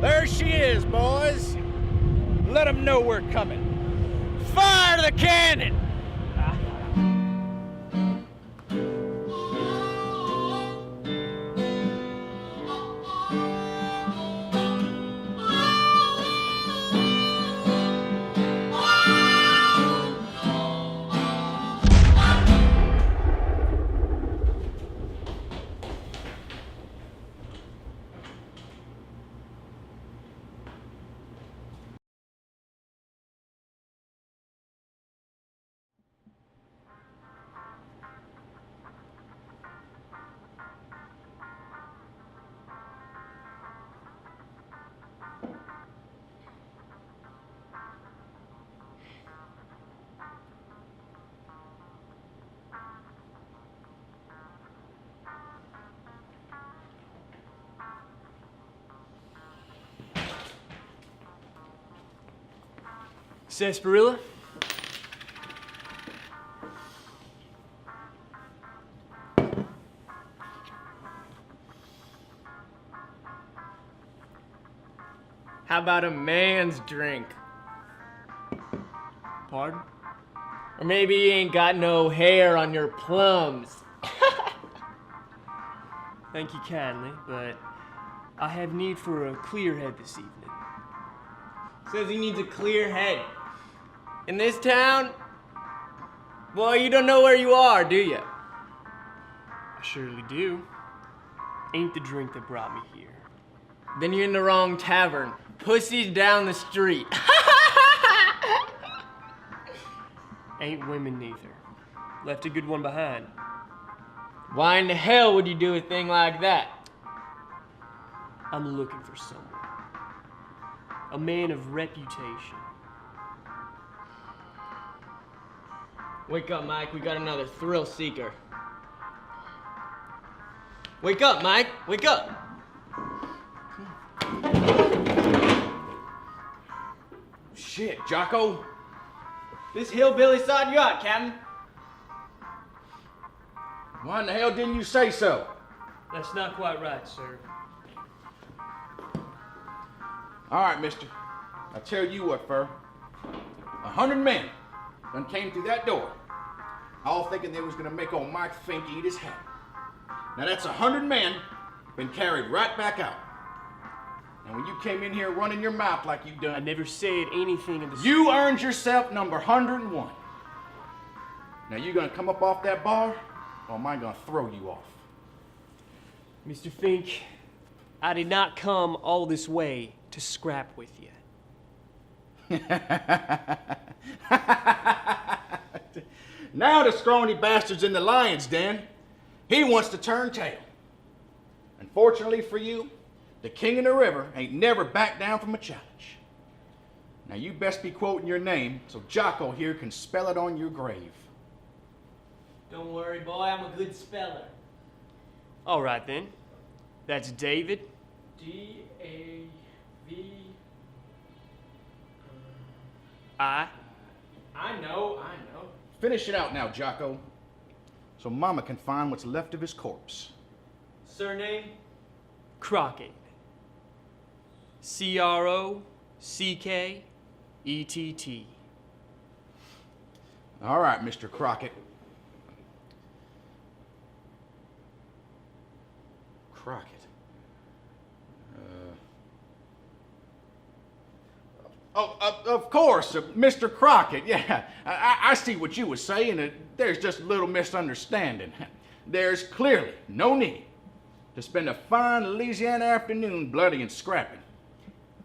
There she is, boys. Let them know we're coming. Fire the cannon! Sarsaparilla? How about a man's drink? Pardon? Or maybe you ain't got no hair on your plums. Thank you kindly, but I have need for a clear head this evening. Says he needs a clear head. In this town? Boy, you don't know where you are, do you? I surely do. Ain't the drink that brought me here. Then you're in the wrong tavern. Pussy's down the street. Ain't women neither. Left a good one behind. Why in the hell would you do a thing like that? I'm looking for someone. A man of reputation. Wake up, Mike. We got another thrill seeker. Wake up, Mike. Wake up. Shit, Jocko. This hillbilly sawed you out, Captain. Why in the hell didn't you say so? That's not quite right, sir. All right, mister. I tell you what, Fur. 100 men done came through that door, all thinking they was gonna make old Mike Fink eat his hat. Now that's 100 men been carried right back out. And when you came in here running your mouth like you I done, never said anything of the you earned yourself number 101. Now you gonna come up off that bar, or am I gonna throw you off? Mr. Fink, I did not come all this way to scrap with you. Now the scrawny bastard's in the lion's den. He wants to turn tail. Unfortunately for you, the king of the river ain't never backed down from a challenge. Now you best be quoting your name so Jocko here can spell it on your grave. Don't worry, boy. I'm a good speller. All right, then. That's David. D-A-V... I. I know. Finish it out now, Jocko, so Mama can find what's left of his corpse. Surname? Crockett. C-R-O-C-K-E-T-T. All right, Mr. Crockett. Crockett. Of course, Mr. Crockett. Yeah, I see what you were saying. There's just a little misunderstanding. There's clearly no need to spend a fine Louisiana afternoon bloody and scrapping.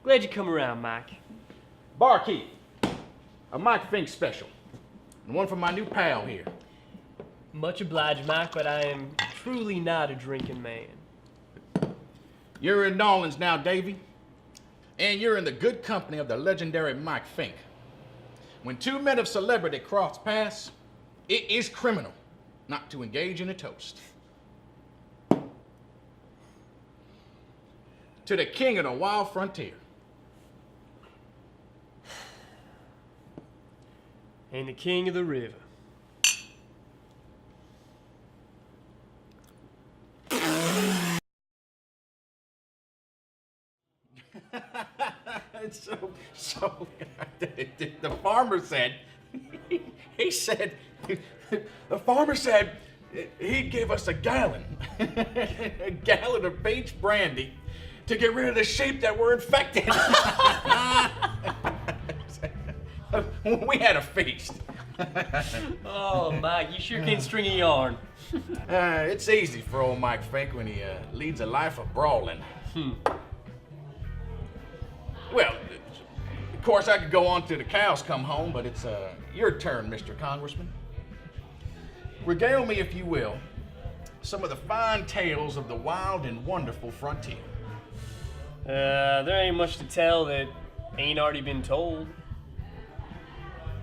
Glad you come around, Mike. Barkeep, a Mike Fink special, and one for my new pal here. Much obliged, Mike, but I am truly not a drinking man. You're in Nolans now, Davy, and you're in the good company of the legendary Mike Fink. When two men of celebrity cross paths, it is criminal not to engage in a toast. To the king of the wild frontier. And the king of the river. So the farmer said, he said, the farmer said he'd give us a gallon of beach brandy to get rid of the sheep that were infected. We had a feast. Oh, Mike, you sure can string a yarn. It's easy for old Mike Fink when he leads a life of brawling. Well, of course, I could go on till the cows come home, but it's your turn, Mr. Congressman. Regale me, if you will, some of the fine tales of the wild and wonderful frontier. There ain't much to tell that ain't already been told.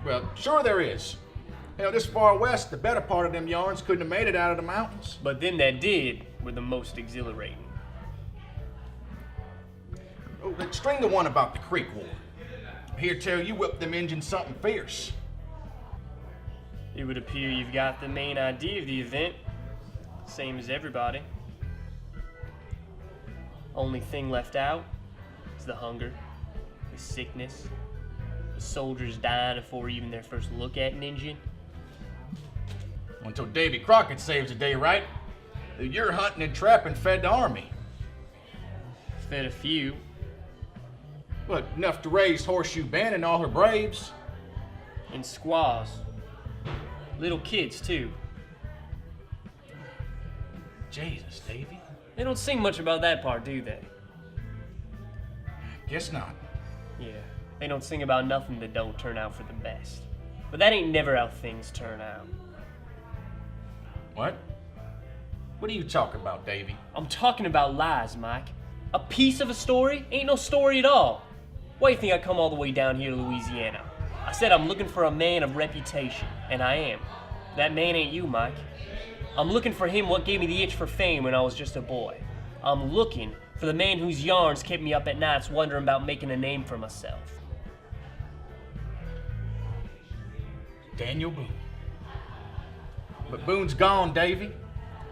Well, sure there is. You know, this far west, the better part of them yarns couldn't have made it out of the mountains. But them that did were the most exhilarating. Oh, string the one about the Creek War. Here tell you whipped them Injuns something fierce. It would appear you've got the main idea of the event, same as everybody. Only thing left out is the hunger, the sickness, the soldiers dying before even their first look at an Injun. Until Davy Crockett saves the day, right? You're hunting and trapping fed the army. Fed a few. But enough to raise Horseshoe Bend and all her braves. And squaws. Little kids, too. Jesus, Davy. They don't sing much about that part, do they? Guess not. Yeah, they don't sing about nothing that don't turn out for the best. But that ain't never how things turn out. What? What are you talking about, Davy? I'm talking about lies, Mike. A piece of a story ain't no story at all. Why do you think I come all the way down here to Louisiana? I said I'm looking for a man of reputation, and I am. That man ain't you, Mike. I'm looking for him what gave me the itch for fame when I was just a boy. I'm looking for the man whose yarns kept me up at nights wondering about making a name for myself. Daniel Boone. But Boone's gone, Davy.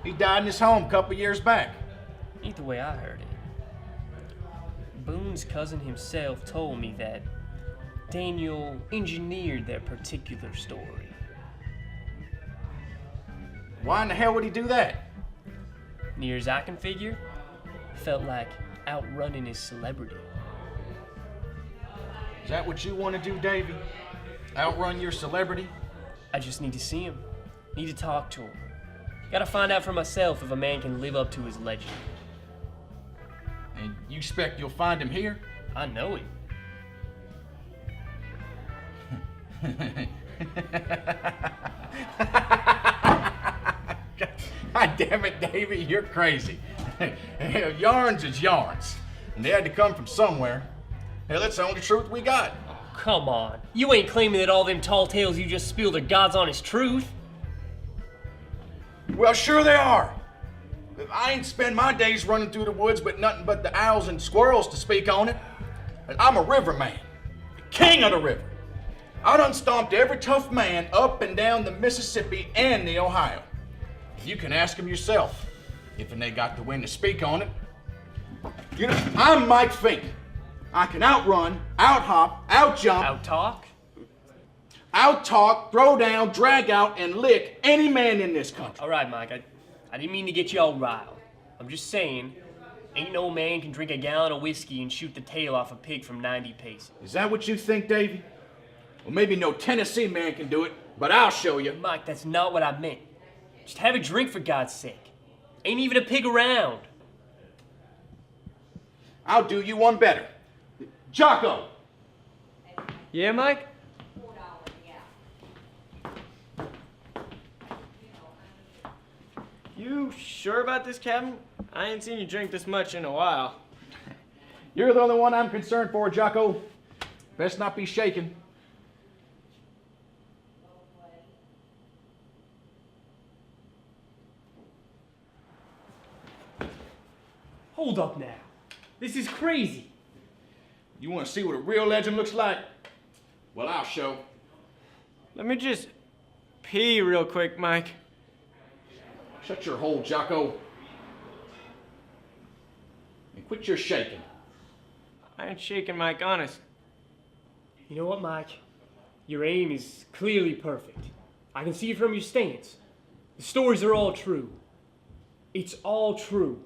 He died in his home a couple years back. Ain't the way I heard it. Boone's cousin himself told me that Daniel engineered that particular story. Why in the hell would he do that? Near as I can figure, felt like outrunning his celebrity. Is that what you want to do, Davy? Outrun your celebrity? I just need to see him. Need to talk to him. Gotta find out for myself if a man can live up to his legend. And you expect you'll find him here? I know it. God damn it, Davy, you're crazy. Yarns is yarns, and they had to come from somewhere. Hell, that's the only truth we got. Come on. You ain't claiming that all them tall tales you just spilled are God's honest truth. Well, sure they are. I ain't spend my days running through the woods with nothing but the owls and squirrels to speak on it. I'm a river man, king of the river. I done stomped every tough man up and down the Mississippi and the Ohio. You can ask them yourself, if they got the wind to speak on it. You know, I'm Mike Fink. I can outrun, out-hop, out-jump, Out-talk? out-talk, throw down, drag out, and lick any man in this country. All right, Mike, I didn't mean to get you all riled. I'm just saying, ain't no man can drink a gallon of whiskey and shoot the tail off a pig from 90 paces. Is that what you think, Davy? Well, maybe no Tennessee man can do it, but I'll show you. Mike, that's not what I meant. Just have a drink for God's sake. Ain't even a pig around. I'll do you one better. Jocko! Yeah, Mike? You sure about this, Captain? I ain't seen you drink this much in a while. You're the only one I'm concerned for, Jocko. Best not be shaken. Hold up now. This is crazy. You want to see what a real legend looks like? Well, I'll show. Let me just pee real quick, Mike. Shut your hole, Jocko. And quit your shaking. I ain't shaking, Mike, honest. You know what, Mike? Your aim is clearly perfect. I can see it from your stance. The stories are all true. It's all true.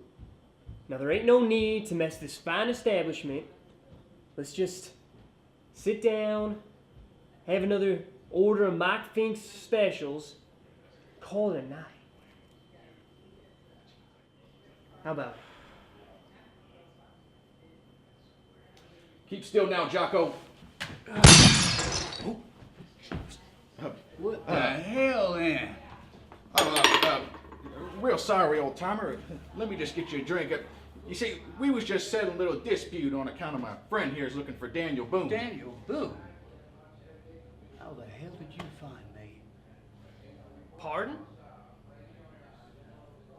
Now, there ain't no need to mess this fine establishment. Let's just sit down, have another order of Mike Fink's specials, call it a night. How about it? Keep still now, Jocko. What the hell, then? Real sorry, old timer. Let me just get you a drink. You see, we was just settling a little dispute on account of my friend here is looking for Daniel Boone. Daniel Boone? How the hell did you find me? Pardon?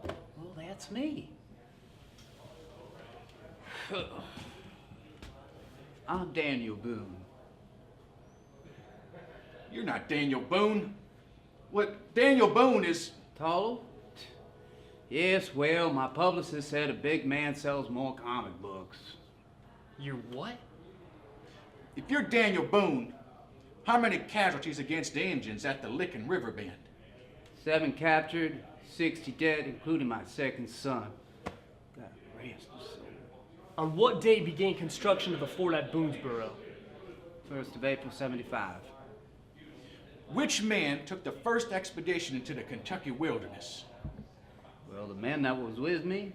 Well, that's me. I'm Daniel Boone. You're not Daniel Boone. What Daniel Boone is... Tolo? Yes, well, my publicist said a big man sells more comic books. You're what? If you're Daniel Boone, how many casualties against the engines at the Licking River Bend? 7 captured, 60 dead, including my second son. God rest his soul. On what date began construction of the fort at Boonesboro? 1st of April, 75. Which man took the first expedition into the Kentucky wilderness? Well, the men that was with me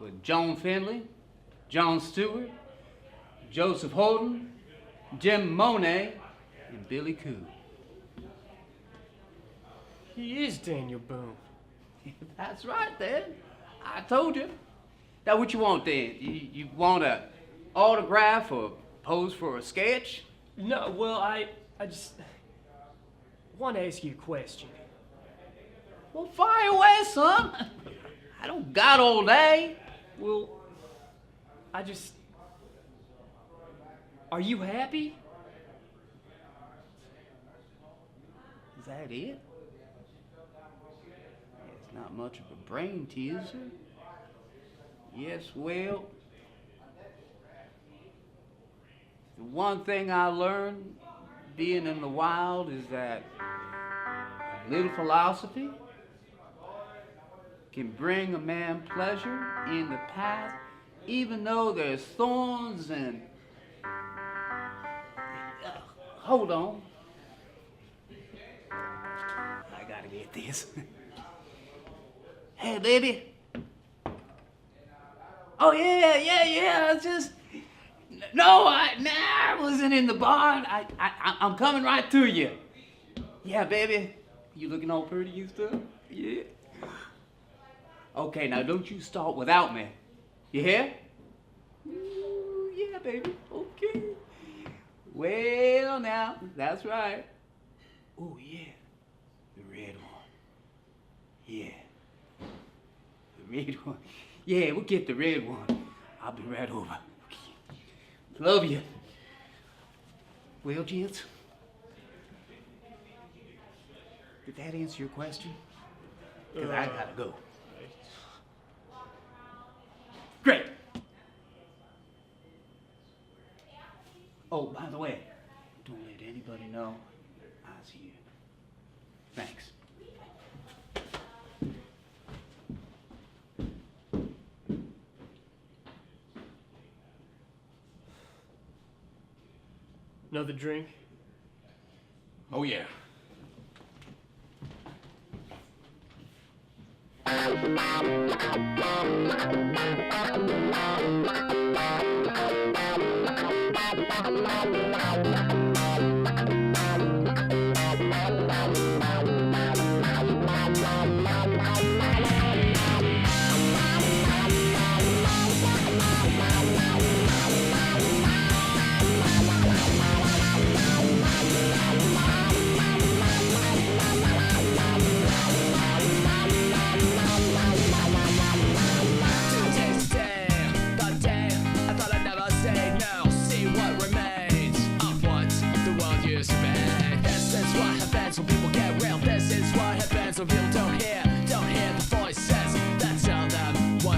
were John Finley, John Stewart, Joseph Holden, Jim Monet, and Billy Coo. He is Daniel Boone. That's right, then. I told you. Now, what you want, then? You want an autograph or pose for a sketch? No, well, I just want to ask you a question. Well, fire away, son. I don't got all day. Well, are you happy? Is that it? It's not much of a brain teaser. Yes, well, the one thing I learned being in the wild is that a little philosophy can bring a man pleasure in the path, even though there's thorns and... hold on. I gotta get this. Hey, baby. Oh, yeah. It's just... No, I wasn't in the barn. I'm coming right to you. Yeah, baby. You looking all pretty and stuff? Yeah. Okay, now don't you start without me. You hear? Ooh, yeah, baby. Okay. Well, now, that's right. Oh, yeah. The red one. Yeah. The red one. Yeah, we'll get the red one. I'll be right over. Love you. Well, gents, did that answer your question? Because I gotta go. Great. Oh, by the way, don't let anybody know I was here. Thanks. Another drink? Oh, yeah.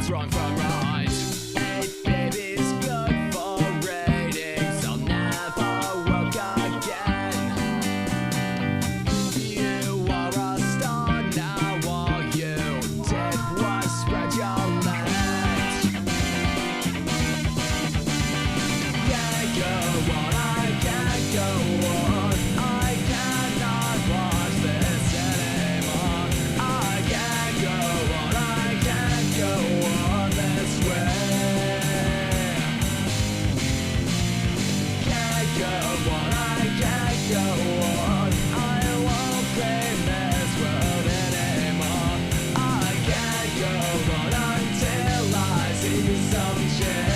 Wrong from right. Hey, baby's good for ratings. I'll never work out. some change.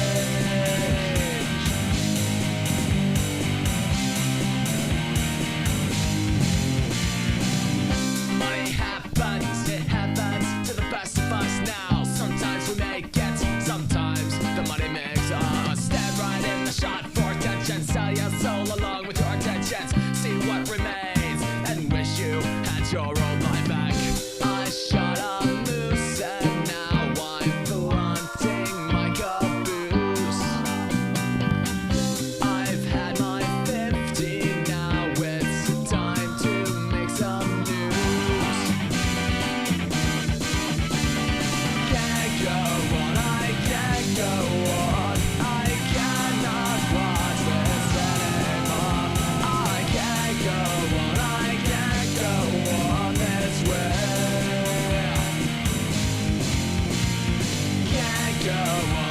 Money happens, it happens to the best of us now. Sometimes we make it, sometimes the money makes us. Stand right in the shot for attention, sell your soul along with your intentions. See what remains and wish you had your old life back. I shot a moose and now I'm flaunting my caboose. I've had my 50, now it's time to make some news. Can't go on, I can't go on. I cannot watch this anymore. I can't go on, I can't go on this way. Can't go on.